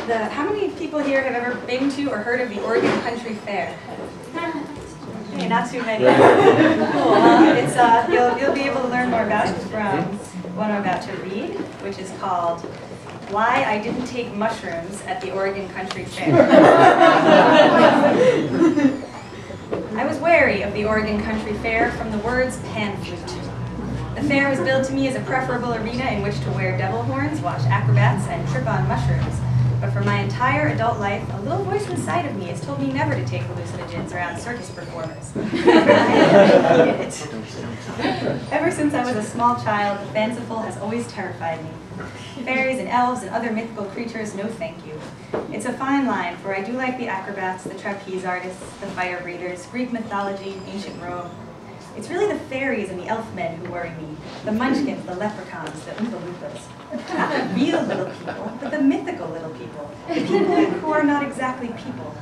How many people here have ever been to or heard of the Oregon Country Fair? Okay, not too many. Cool. You'll be able to learn more about it from what I'm about to read, which is called Why I Didn't Take Mushrooms at the Oregon Country Fair. I was wary of the Oregon Country Fair from the words pan flute. The fair was billed to me as a preferable arena in which to wear devil horns, watch acrobats, and trip on mushrooms. But for my entire adult life, a little voice inside of me has told me never to take hallucinogens around circus performers. I hated it. Ever since I was a small child, the fanciful has always terrified me. Fairies and elves and other mythical creatures, no thank you. It's a fine line, for I do like the acrobats, the trapeze artists, the fire breathers, Greek mythology, ancient Rome. It's really the fairies and the elf men who worry me, the munchkins, the leprechauns, the Oompa Loompas. Not the real little people, but the mythical little people, the people who are not exactly people.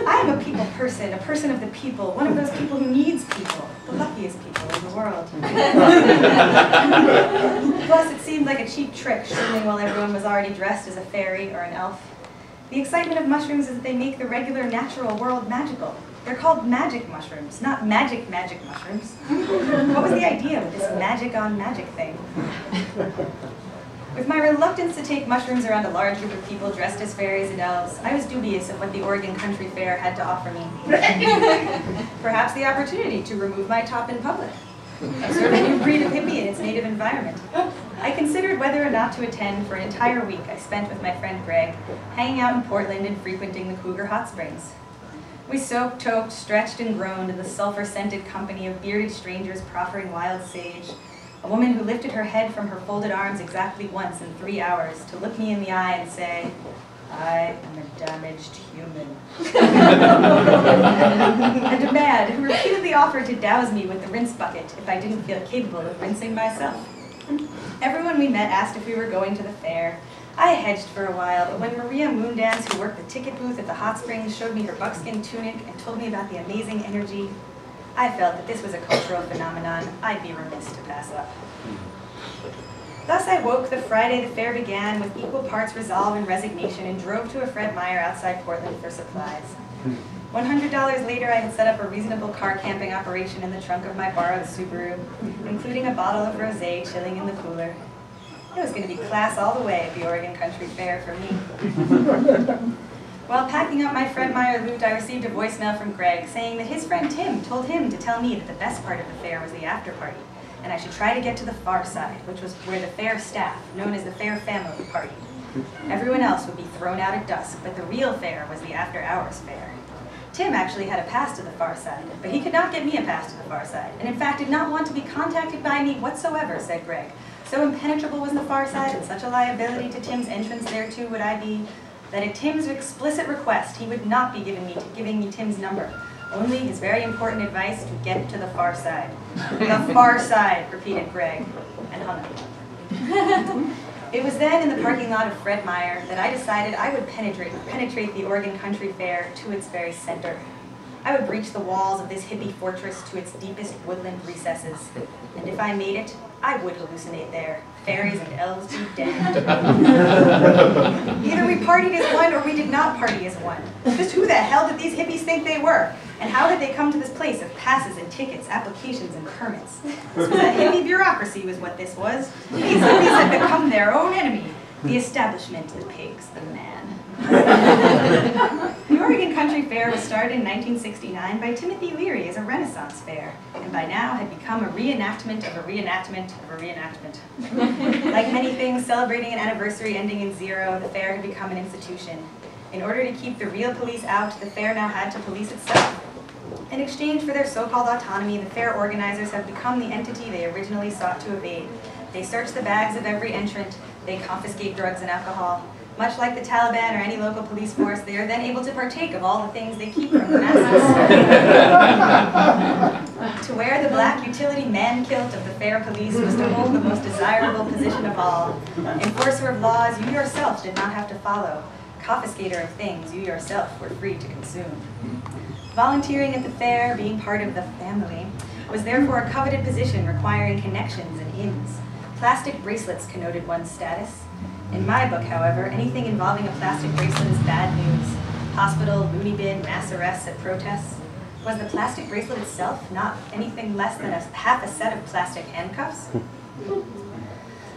I am a people person, a person of the people, one of those people who needs people, the luckiest people in the world. Plus, it seemed like a cheap trick, shrilling while everyone was already dressed as a fairy or an elf. The excitement of mushrooms is that they make the regular natural world magical. They're called magic mushrooms, not magic mushrooms. What was the idea with this magic on magic thing? With my reluctance to take mushrooms around a large group of people dressed as fairies and elves, I was dubious of what the Oregon Country Fair had to offer me. Perhaps the opportunity to remove my top in public. Observe a new breed of hippie in its native environment. I considered whether or not to attend for an entire week I spent with my friend Greg, hanging out in Portland and frequenting the Cougar Hot Springs. We soaked, toked, stretched, and groaned in the sulfur-scented company of bearded strangers proffering wild sage, a woman who lifted her head from her folded arms exactly once in 3 hours to look me in the eye and say, "I am a damaged human." And a man who repeatedly offered to douse me with the rinse bucket if I didn't feel capable of rinsing myself. Everyone we met asked if we were going to the fair. I hedged for a while, but when Maria Moondance, who worked the ticket booth at the hot springs, showed me her buckskin tunic and told me about the amazing energy, I felt that this was a cultural phenomenon I'd be remiss to pass up. Thus I woke the Friday the fair began with equal parts resolve and resignation and drove to a Fred Meyer outside Portland for supplies. $100 later, I had set up a reasonable car camping operation in the trunk of my borrowed Subaru, including a bottle of rosé chilling in the cooler. It was going to be class all the way at the Oregon Country Fair for me. While packing up my Fred Meyer loot, I received a voicemail from Greg saying that his friend Tim told him to tell me that the best part of the fair was the after party, and I should try to get to the far side, which was where the fair staff, known as the fair family, partied. Everyone else would be thrown out at dusk, but the real fair was the after-hours fair. Tim actually had a pass to the far side, but he could not get me a pass to the far side, and in fact did not want to be contacted by me whatsoever, said Greg. So impenetrable was the far side, and such a liability to Tim's entrance thereto would I be, that at Tim's explicit request, he would not be giving me Tim's number, only his very important advice to get to the far side. The far side, repeated Greg, and hung up. It was then in the parking lot of Fred Meyer that I decided I would penetrate the Oregon Country Fair to its very center. I would breach the walls of this hippie fortress to its deepest woodland recesses, and if I made it, I would hallucinate there, fairies and elves be damned. Either we partied as one or we did not party as one. Just who the hell did these hippies think they were? And how had they come to this place of passes and tickets, applications and permits? This was a hippie bureaucracy was what this was. These hippies had become their own enemy. The establishment, the pigs, the man. The Oregon Country Fair was started in 1969 by Timothy Leary as a Renaissance fair, and by now had become a reenactment of a reenactment of a reenactment. Like many things celebrating an anniversary ending in 0, the fair had become an institution. In order to keep the real police out, the fair now had to police itself. In exchange for their so-called autonomy, the fair organizers have become the entity they originally sought to evade. They search the bags of every entrant, they confiscate drugs and alcohol. Much like the Taliban or any local police force, they are then able to partake of all the things they keep from the masses. To wear the black utility man kilt of the fair police was to hold the most desirable position of all. Enforcer of laws you yourself did not have to follow. Confiscator of things you yourself were free to consume. Volunteering at the fair, being part of the family, was therefore a coveted position requiring connections and ins. Plastic bracelets connoted one's status. In my book, however, anything involving a plastic bracelet is bad news. Hospital, loony bin, mass arrests at protests. Was the plastic bracelet itself not anything less than half a set of plastic handcuffs?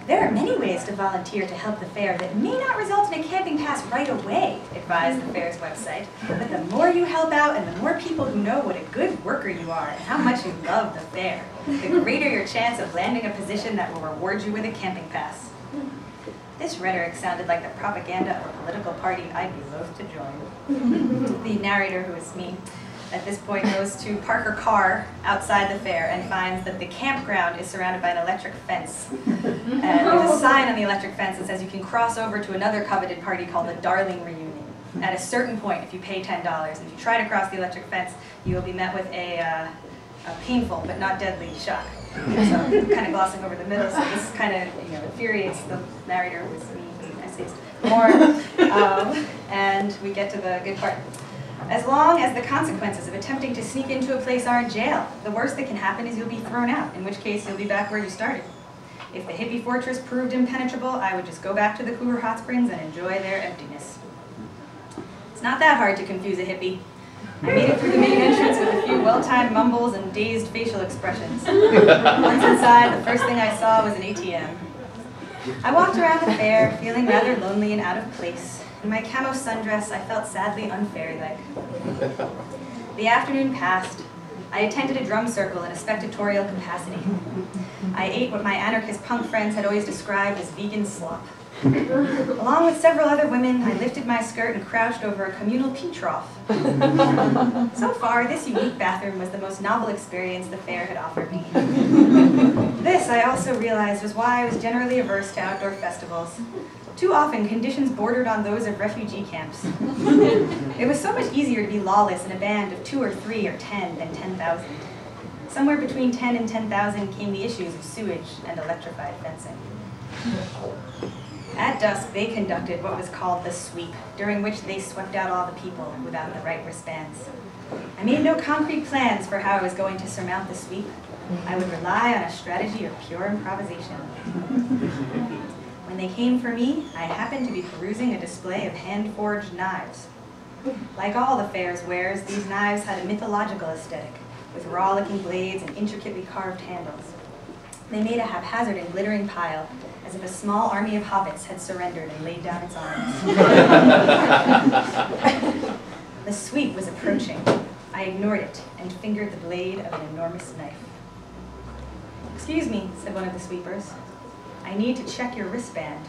There are many ways to volunteer to help the fair that may not result in a camping pass right away, advised the fair's website. But the more you help out and the more people who know what a good worker you are and how much you love the fair, the greater your chance of landing a position that will reward you with a camping pass. This rhetoric sounded like the propaganda of a political party I'd be loath to join. The narrator, who is me, at this point goes to park her car outside the fair and finds that the campground is surrounded by an electric fence. And there's a sign on the electric fence that says you can cross over to another coveted party called the Darling Reunion. At a certain point, if you pay $10, and if you try to cross the electric fence, you will be met with a painful but not deadly shock. So I'm kind of glossing over the middle, so this kind of infuriates the narrator, who is me, essayist, more. And we get to the good part. As long as the consequences of attempting to sneak into a place aren't jail, the worst that can happen is you'll be thrown out, in which case you'll be back where you started. If the hippie fortress proved impenetrable, I would just go back to the Cougar Hot Springs and enjoy their emptiness. It's not that hard to confuse a hippie. I made it through the main entrance with a few well-timed mumbles and dazed facial expressions. Once inside, the first thing I saw was an ATM. I walked around the fair, feeling rather lonely and out of place. In my camo sundress, I felt sadly unfairy-like. The afternoon passed. I attended a drum circle in a spectatorial capacity. I ate what my anarchist punk friends had always described as vegan slop. Along with several other women, I lifted my skirt and crouched over a communal pee trough. So far, this unique bathroom was the most novel experience the fair had offered me. This, I also realized, was why I was generally averse to outdoor festivals. Too often, conditions bordered on those of refugee camps. It was so much easier to be lawless in a band of 2 or 3 or 10 than 10,000. Somewhere between 10 and 10,000 came the issues of sewage and electrified fencing. At dusk, they conducted what was called the sweep, during which they swept out all the people without the right wristbands. I made no concrete plans for how I was going to surmount the sweep. I would rely on a strategy of pure improvisation. When they came for me, I happened to be perusing a display of hand-forged knives. Like all the fair's wares, these knives had a mythological aesthetic, with raw-looking blades and intricately carved handles. They made a haphazard and glittering pile, as if a small army of hobbits had surrendered and laid down its arms. The sweep was approaching. I ignored it and fingered the blade of an enormous knife. "Excuse me," said one of the sweepers. "I need to check your wristband."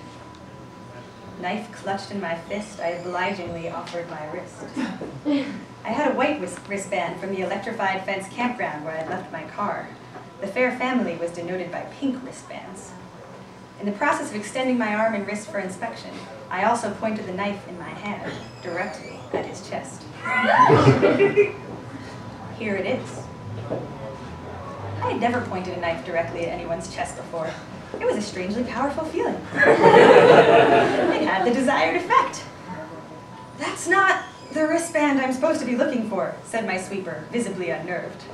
Knife clutched in my fist, I obligingly offered my wrist. I had a white wristband from the electrified fence campground where I had left my car. The fair family was denoted by pink wristbands. In the process of extending my arm and wrist for inspection, I also pointed the knife in my hand directly at his chest. Here it is. I had never pointed a knife directly at anyone's chest before. It was a strangely powerful feeling. It had the desired effect. "That's not the wristband I'm supposed to be looking for," said my sweeper, visibly unnerved.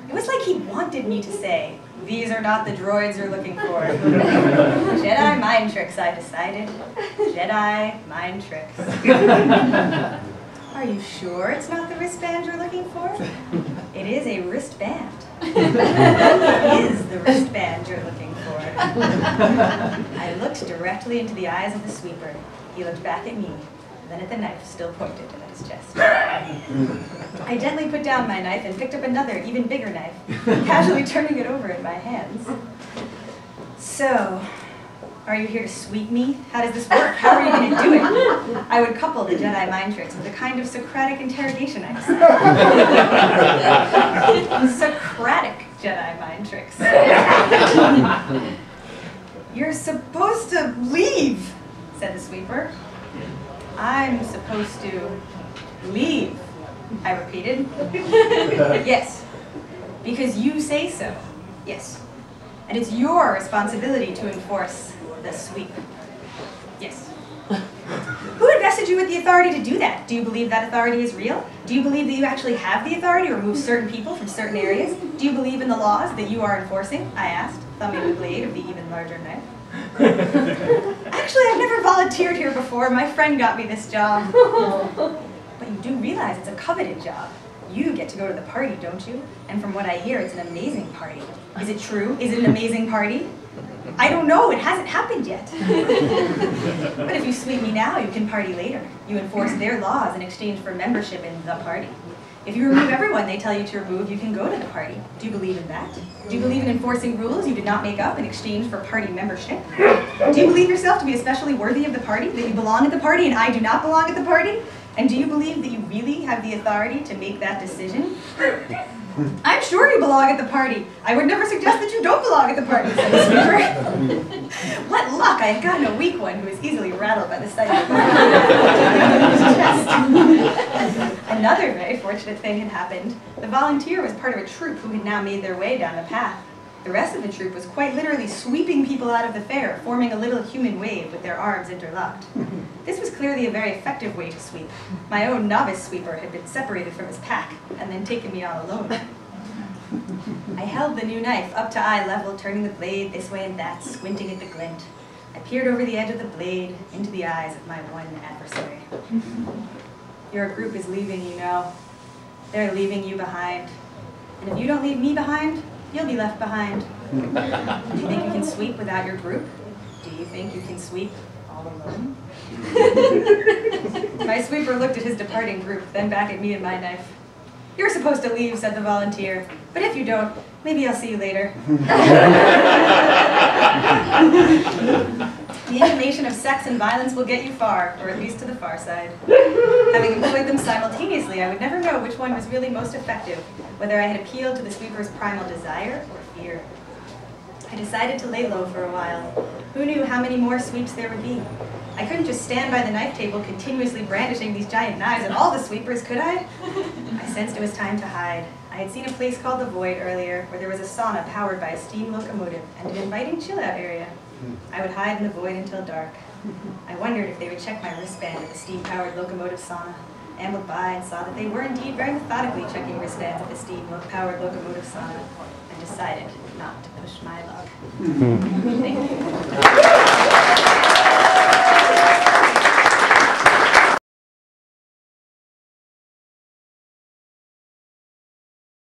It was like he wanted me to say, "These are not the droids you're looking for." Jedi mind tricks, I decided. Jedi mind tricks. "Are you sure it's not the wristband you're looking for?" "It is a wristband." "It is the wristband you're looking for." I looked directly into the eyes of the sweeper. He looked back at me, then at the knife still pointed at his chest. I gently put down my knife and picked up another, even bigger knife, casually turning it over in my hands. "So, are you here to sweep me? How does this work? How are you going to do it?" I would couple the Jedi mind tricks with a kind of Socratic interrogation exercise. Socratic Jedi mind tricks. "You're supposed to leave," said the sweeper. "I'm supposed to leave," I repeated. "Yes, because you say so. Yes. And it's your responsibility to enforce the sweep. Yes." "Who invested you with the authority to do that? Do you believe that authority is real? Do you believe that you actually have the authority to remove certain people from certain areas? Do you believe in the laws that you are enforcing?" I asked, thumbing the blade of the even larger knife. "I Actually, I've never volunteered here before. My friend got me this job. But you do realize it's a coveted job. You get to go to the party, don't you? And from what I hear, it's an amazing party. Is it true? Is it an amazing party? I don't know, it hasn't happened yet. But if you sweep me now, you can party later. You enforce their laws in exchange for membership in the party. If you remove everyone they tell you to remove, you can go to the party. Do you believe in that? Do you believe in enforcing rules you did not make up in exchange for party membership? Do you believe yourself to be especially worthy of the party, that you belong at the party and I do not belong at the party? And do you believe that you really have the authority to make that decision? I'm sure you belong at the party. I would never suggest that you don't belong at the party, said the sweeper. What luck, I have gotten a weak one who is easily rattled by the sight of the Another very fortunate thing had happened. The volunteer was part of a troop who had now made their way down the path. The rest of the troop was quite literally sweeping people out of the fair, forming a little human wave with their arms interlocked. This was clearly a very effective way to sweep. My own novice sweeper had been separated from his pack and then taken me all alone. I held the new knife up to eye level, turning the blade this way and that, squinting at the glint. I peered over the edge of the blade into the eyes of my one adversary. Your group is leaving you now. They're leaving you behind. And if you don't leave me behind, you'll be left behind. Do you think you can sweep without your group? Do you think you can sweep all alone? My sweeper looked at his departing group, then back at me and my knife. You're supposed to leave, said the volunteer. But if you don't, maybe I'll see you later. The information of sex and violence will get you far, or at least to the far side. Having employed them simultaneously, I would never know which one was really most effective, whether I had appealed to the sweeper's primal desire or fear. I decided to lay low for a while. Who knew how many more sweeps there would be? I couldn't just stand by the knife table continuously brandishing these giant knives at all the sweepers, could I? I sensed it was time to hide. I had seen a place called the Void earlier, where there was a sauna powered by a steam locomotive and an inviting chill-out area. I would hide in the Void until dark. I wondered if they would check my wristband at the steam-powered locomotive sauna. I looked by and saw that they were indeed very methodically checking wristbands at the steam-powered locomotive sauna, and decided not to push my luck. Thank you.